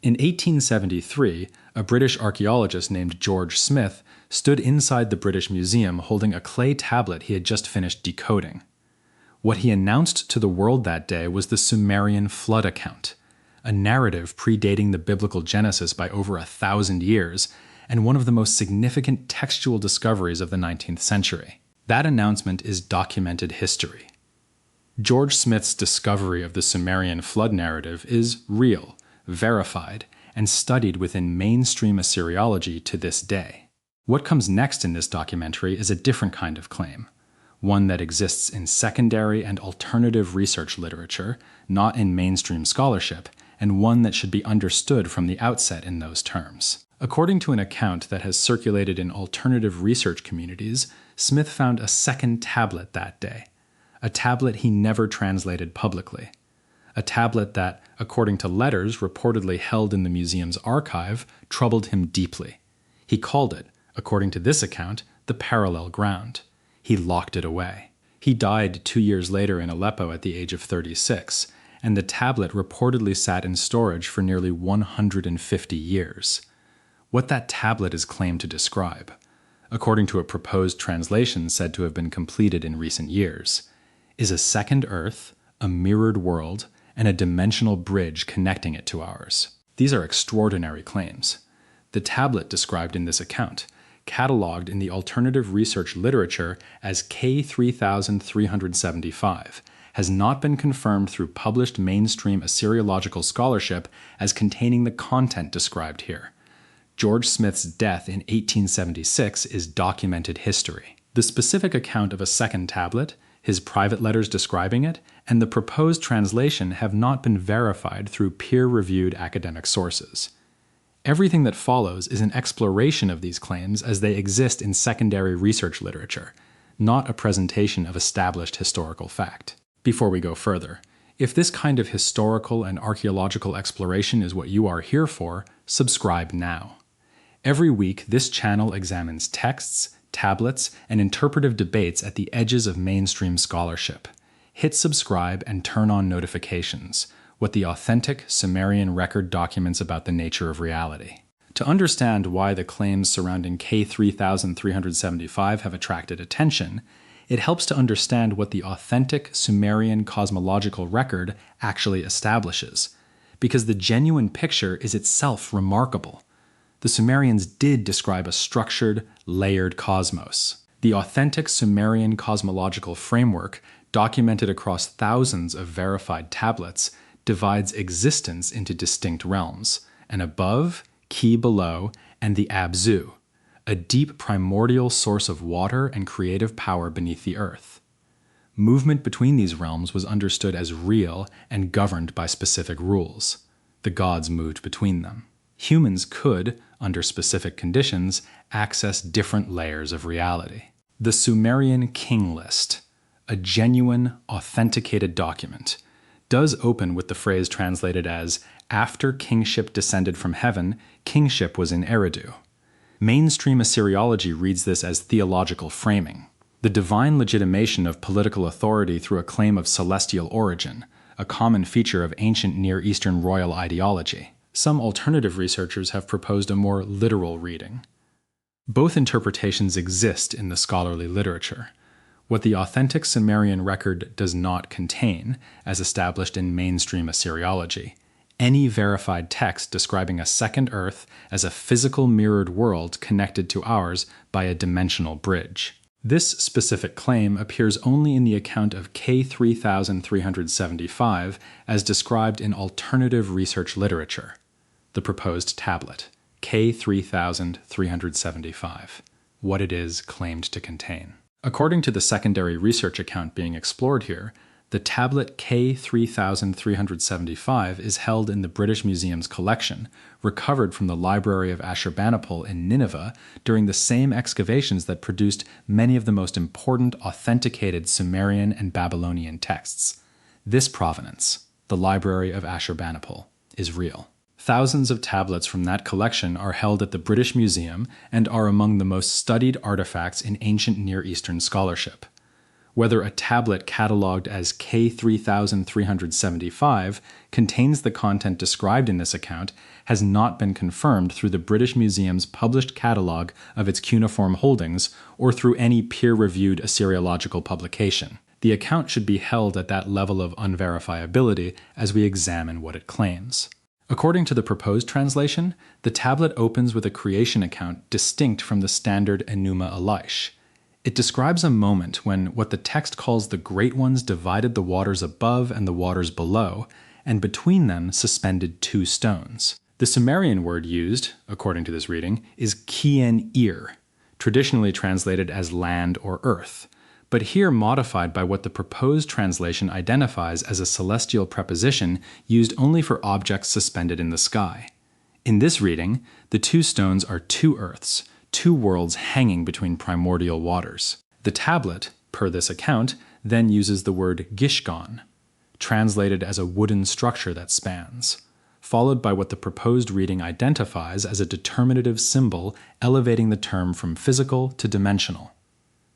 In 1873, a British archaeologist named George Smith stood inside the British Museum holding a clay tablet he had just finished decoding. What he announced to the world that day was the Sumerian flood account, a narrative predating the biblical Genesis by over 1,000 years, and one of the most significant textual discoveries of the 19th century. That announcement is documented history. George Smith's discovery of the Sumerian flood narrative is real, verified, and studied within mainstream Assyriology to this day. What comes next in this documentary is a different kind of claim, one that exists in secondary and alternative research literature, not in mainstream scholarship, and one that should be understood from the outset in those terms. According to an account that has circulated in alternative research communities, Smith found a second tablet that day, a tablet he never translated publicly, a tablet that, according to letters reportedly held in the museum's archive, troubled him deeply. He called it, according to this account, the parallel ground. He locked it away. He died 2 years later in Aleppo at the age of 36, and the tablet reportedly sat in storage for nearly 150 years. What that tablet is claimed to describe, according to a proposed translation said to have been completed in recent years, is a second Earth, a mirrored world, and a dimensional bridge connecting it to ours. These are extraordinary claims. The tablet described in this account, catalogued in the alternative research literature as K3375, has not been confirmed through published mainstream Assyriological scholarship as containing the content described here. George Smith's death in 1876 is documented history. The specific account of a second tablet, his private letters describing it, and the proposed translation have not been verified through peer-reviewed academic sources. Everything that follows is an exploration of these claims as they exist in secondary research literature, not a presentation of established historical fact. Before we go further, if this kind of historical and archaeological exploration is what you are here for, subscribe now. Every week, this channel examines texts, tablets, and interpretive debates at the edges of mainstream scholarship. Hit subscribe and turn on notifications, what the authentic Sumerian record documents about the nature of reality. To understand why the claims surrounding K3375 have attracted attention, it helps to understand what the authentic Sumerian cosmological record actually establishes, because the genuine picture is itself remarkable. The Sumerians did describe a structured, layered cosmos. The authentic Sumerian cosmological framework, documented across thousands of verified tablets, divides existence into distinct realms, an above, key below, and the Abzu, a deep primordial source of water and creative power beneath the earth. Movement between these realms was understood as real and governed by specific rules. The gods moved between them. Humans could, under specific conditions, access different layers of reality. The Sumerian King List, a genuine, authenticated document, does open with the phrase translated as, "After kingship descended from heaven, kingship was in Eridu." Mainstream Assyriology reads this as theological framing, the divine legitimation of political authority through a claim of celestial origin, a common feature of ancient Near Eastern royal ideology. Some alternative researchers have proposed a more literal reading. Both interpretations exist in the scholarly literature. What the authentic Sumerian record does not contain, as established in mainstream Assyriology, any verified text describing a second Earth as a physical mirrored world connected to ours by a dimensional bridge. This specific claim appears only in the account of K3375 as described in alternative research literature, the proposed tablet, K3375, what it is claimed to contain. According to the secondary research account being explored here, the tablet K3375 is held in the British Museum's collection, recovered from the Library of Ashurbanipal in Nineveh during the same excavations that produced many of the most important authenticated Sumerian and Babylonian texts. This provenance, the Library of Ashurbanipal, is real. Thousands of tablets from that collection are held at the British Museum and are among the most studied artifacts in ancient Near Eastern scholarship. Whether a tablet catalogued as K3375 contains the content described in this account has not been confirmed through the British Museum's published catalogue of its cuneiform holdings or through any peer-reviewed Assyriological publication. The account should be held at that level of unverifiability as we examine what it claims. According to the proposed translation, the tablet opens with a creation account distinct from the standard Enuma Elish. It describes a moment when what the text calls the Great Ones divided the waters above and the waters below, and between them suspended two stones. The Sumerian word used, according to this reading, is kien-ir, traditionally translated as land or earth, but here modified by what the proposed translation identifies as a celestial preposition used only for objects suspended in the sky. In this reading, the two stones are two earths, two worlds hanging between primordial waters. The tablet, per this account, then uses the word gishgon, translated as a wooden structure that spans, followed by what the proposed reading identifies as a determinative symbol elevating the term from physical to dimensional.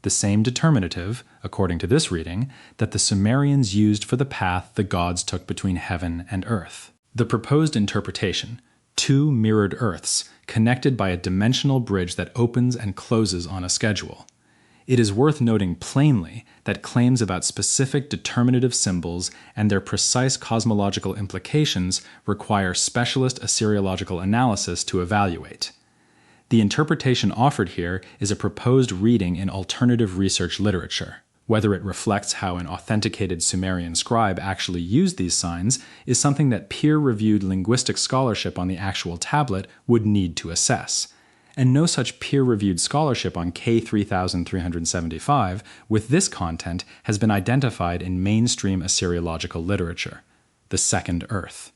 The same determinative, according to this reading, that the Sumerians used for the path the gods took between heaven and earth. The proposed interpretation, two mirrored earths, connected by a dimensional bridge that opens and closes on a schedule. It is worth noting plainly that claims about specific determinative symbols and their precise cosmological implications require specialist Assyriological analysis to evaluate. The interpretation offered here is a proposed reading in alternative research literature. Whether it reflects how an authenticated Sumerian scribe actually used these signs is something that peer-reviewed linguistic scholarship on the actual tablet would need to assess. And no such peer-reviewed scholarship on K3375 with this content has been identified in mainstream Assyriological literature, the second earth,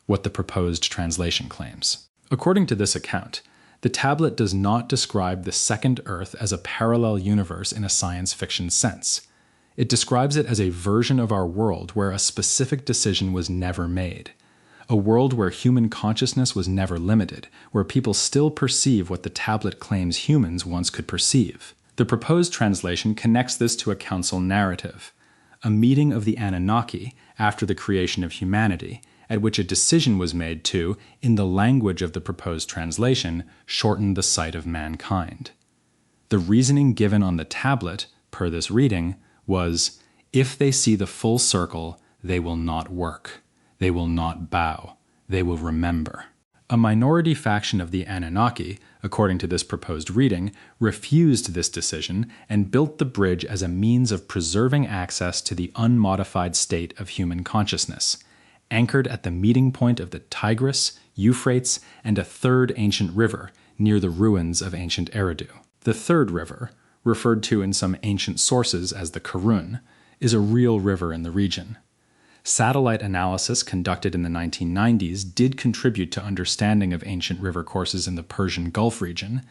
what the proposed translation claims. According to this account, the tablet does not describe the second Earth as a parallel universe in a science fiction sense. It describes it as a version of our world where a specific decision was never made. A world where human consciousness was never limited, where people still perceive what the tablet claims humans once could perceive. The proposed translation connects this to a council narrative, a meeting of the Anunnaki after the creation of humanity, at which a decision was made to, in the language of the proposed translation, shorten the sight of mankind. The reasoning given on the tablet, per this reading, was, if they see the full circle, they will not work, they will not bow, they will remember. A minority faction of the Anunnaki, according to this proposed reading, refused this decision and built the bridge as a means of preserving access to the unmodified state of human consciousness, anchored at the meeting point of the Tigris, Euphrates, and a third ancient river near the ruins of ancient Eridu. The third river, referred to in some ancient sources as the Karun, is a real river in the region. Satellite analysis conducted in the 1990s did contribute to understanding of ancient river courses in the Persian Gulf region,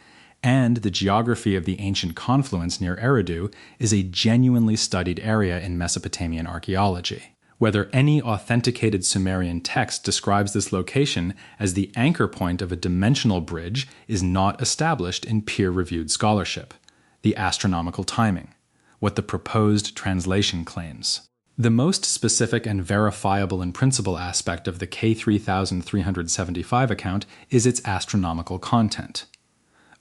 and the geography of the ancient confluence near Eridu is a genuinely studied area in Mesopotamian archaeology. Whether any authenticated Sumerian text describes this location as the anchor point of a dimensional bridge is not established in peer-reviewed scholarship. The astronomical timing, what the proposed translation claims. The most specific and verifiable in principle aspect of the K3375 account is its astronomical content.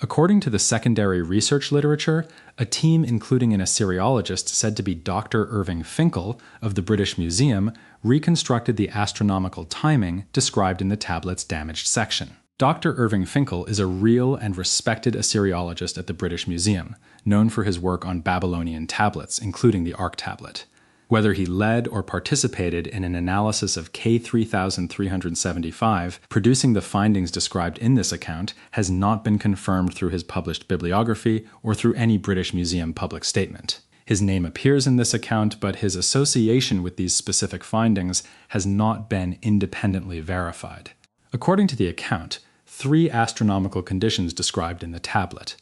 According to the secondary research literature, a team including an Assyriologist said to be Dr. Irving Finkel of the British Museum reconstructed the astronomical timing described in the tablet's damaged section. Dr. Irving Finkel is a real and respected Assyriologist at the British Museum, known for his work on Babylonian tablets, including the Ark tablet. Whether he led or participated in an analysis of K3375, producing the findings described in this account, has not been confirmed through his published bibliography or through any British Museum public statement. His name appears in this account, but his association with these specific findings has not been independently verified. According to the account, 3 astronomical conditions described in the tablet: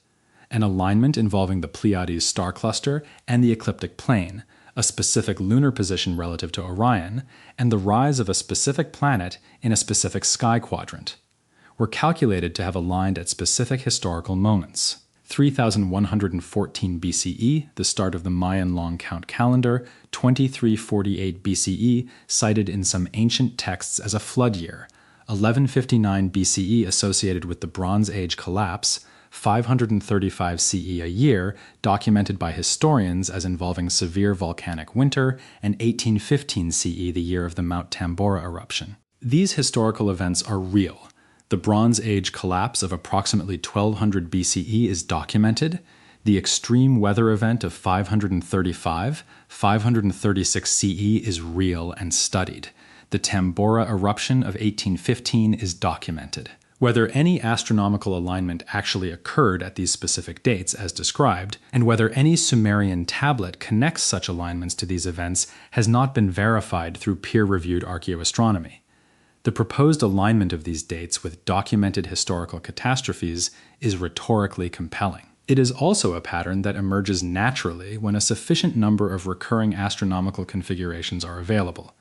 an alignment involving the Pleiades star cluster and the ecliptic plane, a specific lunar position relative to Orion, and the rise of a specific planet in a specific sky quadrant, were calculated to have aligned at specific historical moments. 3114 BCE, the start of the Mayan long count calendar, 2348 BCE, cited in some ancient texts as a flood year, 1159 BCE associated with the Bronze Age collapse, 535 CE a year, documented by historians as involving severe volcanic winter, and 1815 CE the year of the Mount Tambora eruption. These historical events are real. The Bronze Age collapse of approximately 1200 BCE is documented. The extreme weather event of 536 CE is real and studied. The Tambora eruption of 1815 is documented. Whether any astronomical alignment actually occurred at these specific dates as described, and whether any Sumerian tablet connects such alignments to these events has not been verified through peer-reviewed archaeoastronomy. The proposed alignment of these dates with documented historical catastrophes is rhetorically compelling. It is also a pattern that emerges naturally when a sufficient number of recurring astronomical configurations are available.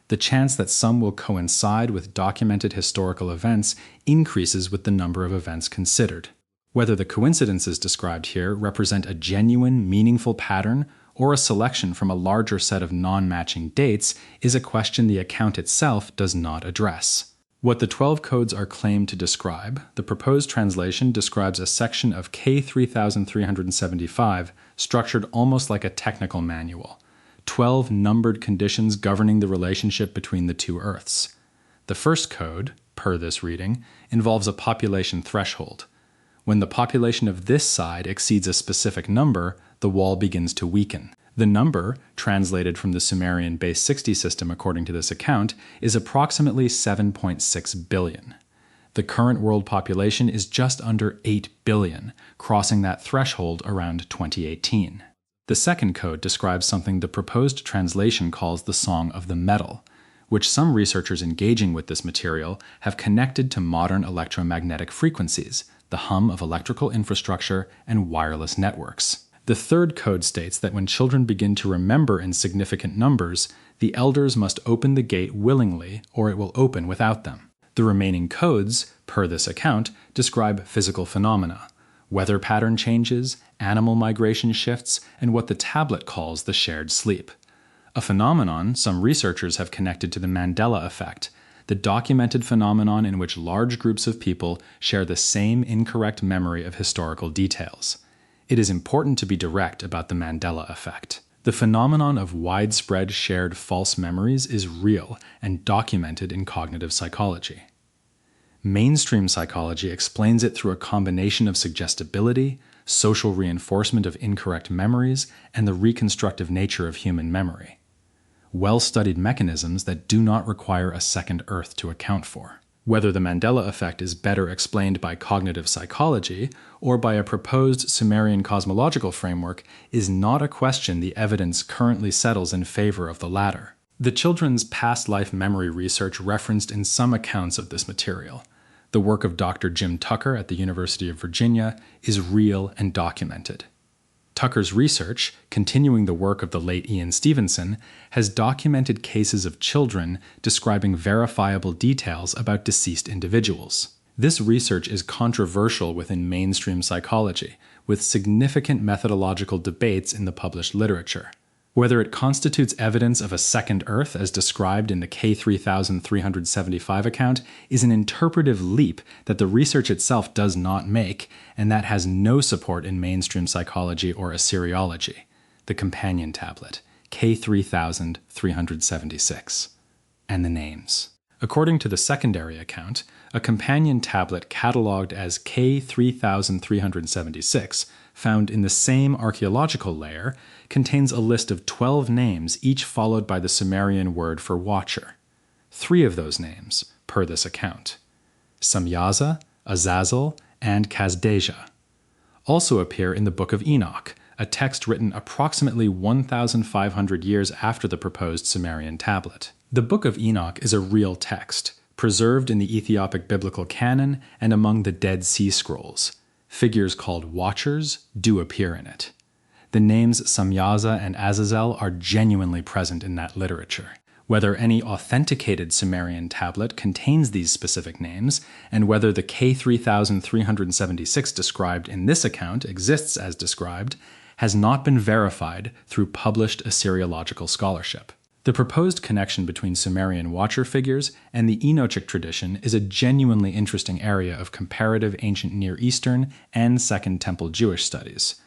The chance that some will coincide with documented historical events increases with the number of events considered. Whether the coincidences described here represent a genuine, meaningful pattern or a selection from a larger set of non-matching dates is a question the account itself does not address. What the 12 codes are claimed to describe, the proposed translation describes a section of K3375 structured almost like a technical manual. 12 numbered conditions governing the relationship between the two Earths. The first code, per this reading, involves a population threshold. When the population of this side exceeds a specific number, the wall begins to weaken. The number, translated from the Sumerian base 60 system according to this account, is approximately 7.6 billion. The current world population is just under 8 billion, crossing that threshold around 2018. The second code describes something the proposed translation calls the Song of the Metal, which some researchers engaging with this material have connected to modern electromagnetic frequencies, the hum of electrical infrastructure, and wireless networks. The third code states that when children begin to remember in significant numbers, the elders must open the gate willingly or it will open without them. The remaining codes, per this account, describe physical phenomena, weather pattern changes, animal migration shifts, and what the tablet calls the shared sleep. A phenomenon some researchers have connected to the Mandela effect, the documented phenomenon in which large groups of people share the same incorrect memory of historical details. It is important to be direct about the Mandela effect. The phenomenon of widespread shared false memories is real and documented in cognitive psychology. Mainstream psychology explains it through a combination of suggestibility, social reinforcement of incorrect memories, and the reconstructive nature of human memory. Well-studied mechanisms that do not require a second Earth to account for. Whether the Mandela effect is better explained by cognitive psychology or by a proposed Sumerian cosmological framework is not a question the evidence currently settles in favor of the latter. The children's past life memory research referenced in some accounts of this material, the work of Dr. Jim Tucker at the University of Virginia, is real and documented. Tucker's research, continuing the work of the late Ian Stevenson, has documented cases of children describing verifiable details about deceased individuals. This research is controversial within mainstream psychology, with significant methodological debates in the published literature. Whether it constitutes evidence of a second Earth as described in the K3375 account is an interpretive leap that the research itself does not make, and that has no support in mainstream psychology or Assyriology. The companion tablet, K3376. And the names. According to the secondary account, a companion tablet catalogued as K3376, found in the same archaeological layer, contains a list of 12 names, each followed by the Sumerian word for watcher. 3 of those names, per this account, Samyaza, Azazel, and Kazdeja, also appear in the Book of Enoch, a text written approximately 1,500 years after the proposed Sumerian tablet. The Book of Enoch is a real text, preserved in the Ethiopic biblical canon and among the Dead Sea Scrolls. Figures called watchers do appear in it. The names Samyaza and Azazel are genuinely present in that literature. whether any authenticated Sumerian tablet contains these specific names, and whether the K3376 described in this account exists as described, has not been verified through published Assyriological scholarship. The proposed connection between Sumerian watcher figures and the Enochic tradition is a genuinely interesting area of comparative ancient Near Eastern and Second Temple Jewish studies.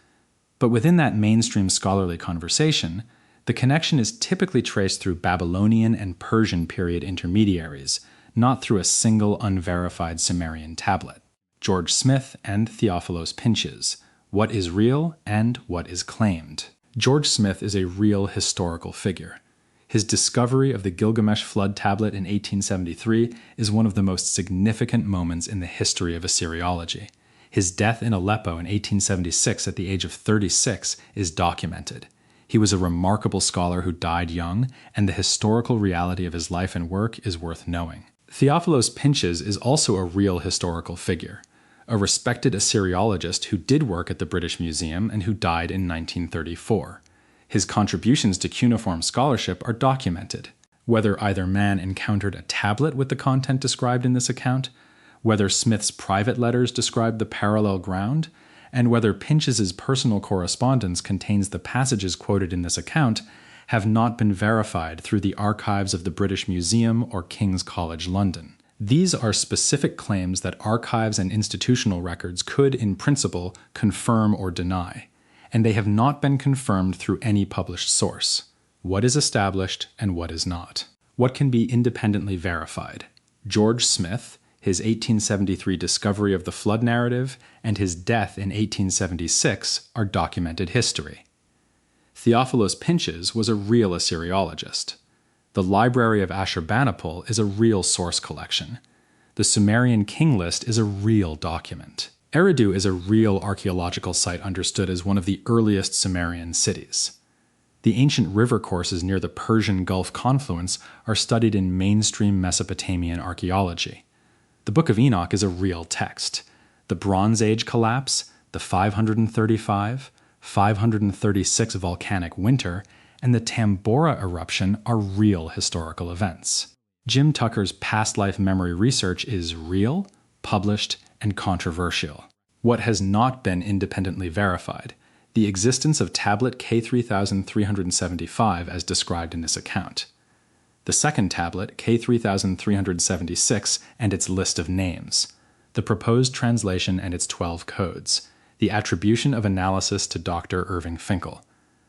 But within that mainstream scholarly conversation, the connection is typically traced through Babylonian and Persian period intermediaries, not through a single unverified Sumerian tablet. George Smith and Theophilos Pinches, What is Real and What is Claimed. George Smith is a real historical figure. His discovery of the Gilgamesh flood tablet in 1873 is one of the most significant moments in the history of Assyriology. His death in Aleppo in 1876 at the age of 36 is documented. He was a remarkable scholar who died young, and the historical reality of his life and work is worth knowing. Theophilos Pinches is also a real historical figure, a respected Assyriologist who did work at the British Museum and who died in 1934. His contributions to cuneiform scholarship are documented. Whether either man encountered a tablet with the content described in this account, whether Smith's private letters describe the parallel ground, and whether Pinches's personal correspondence contains the passages quoted in this account, have not been verified through the archives of the British Museum or King's College London. These are specific claims that archives and institutional records could, in principle, confirm or deny, and they have not been confirmed through any published source. What is established and what is not? What can be independently verified? George Smith, his 1873 discovery of the flood narrative, and his death in 1876 are documented history. Theophilos Pinches was a real Assyriologist. The Library of Ashurbanipal is a real source collection. The Sumerian king list is a real document. Eridu is a real archaeological site understood as one of the earliest Sumerian cities. The ancient river courses near the Persian Gulf confluence are studied in mainstream Mesopotamian archaeology. The Book of Enoch is a real text. The Bronze Age collapse, the 535, 536 volcanic winter, and the Tambora eruption are real historical events. Jim Tucker's past life memory research is real, published, and controversial. What has not been independently verified: the existence of tablet K3375 as described in this account. The second tablet, K3376, and its list of names, the proposed translation and its 12 codes, the attribution of analysis to Dr. Irving Finkel,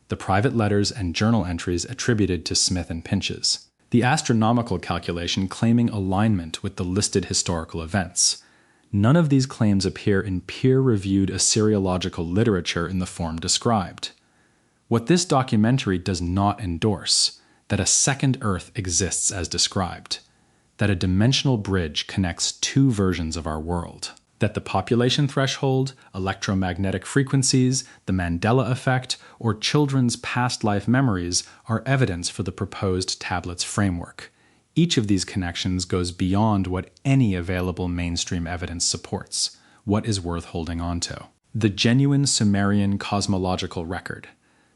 the private letters and journal entries attributed to Smith and Pinches, the astronomical calculation claiming alignment with the listed historical events. None of these claims appear in peer-reviewed Assyriological literature in the form described. What this documentary does not endorse: that a second Earth exists as described, that a dimensional bridge connects two versions of our world, that the population threshold, electromagnetic frequencies, the Mandela effect, or children's past life memories are evidence for the proposed tablet's framework. Each of these connections goes beyond what any available mainstream evidence supports. What is worth holding on to? The genuine Sumerian cosmological record,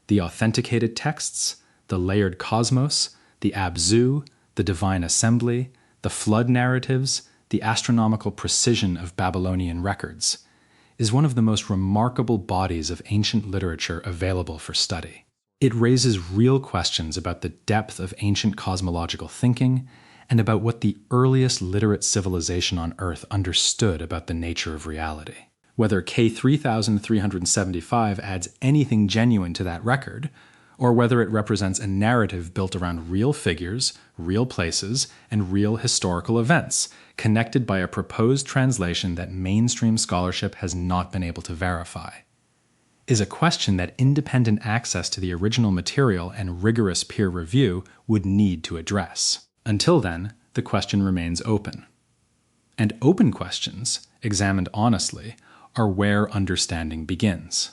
the authenticated texts, the layered cosmos, the Abzu, the divine assembly, the flood narratives, the astronomical precision of Babylonian records, is one of the most remarkable bodies of ancient literature available for study. It raises real questions about the depth of ancient cosmological thinking and about what the earliest literate civilization on Earth understood about the nature of reality. Whether K3375 adds anything genuine to that record, or whether it represents a narrative built around real figures, real places, and real historical events, connected by a proposed translation that mainstream scholarship has not been able to verify, is a question that independent access to the original material and rigorous peer review would need to address. Until then, the question remains open. And open questions, examined honestly, are where understanding begins.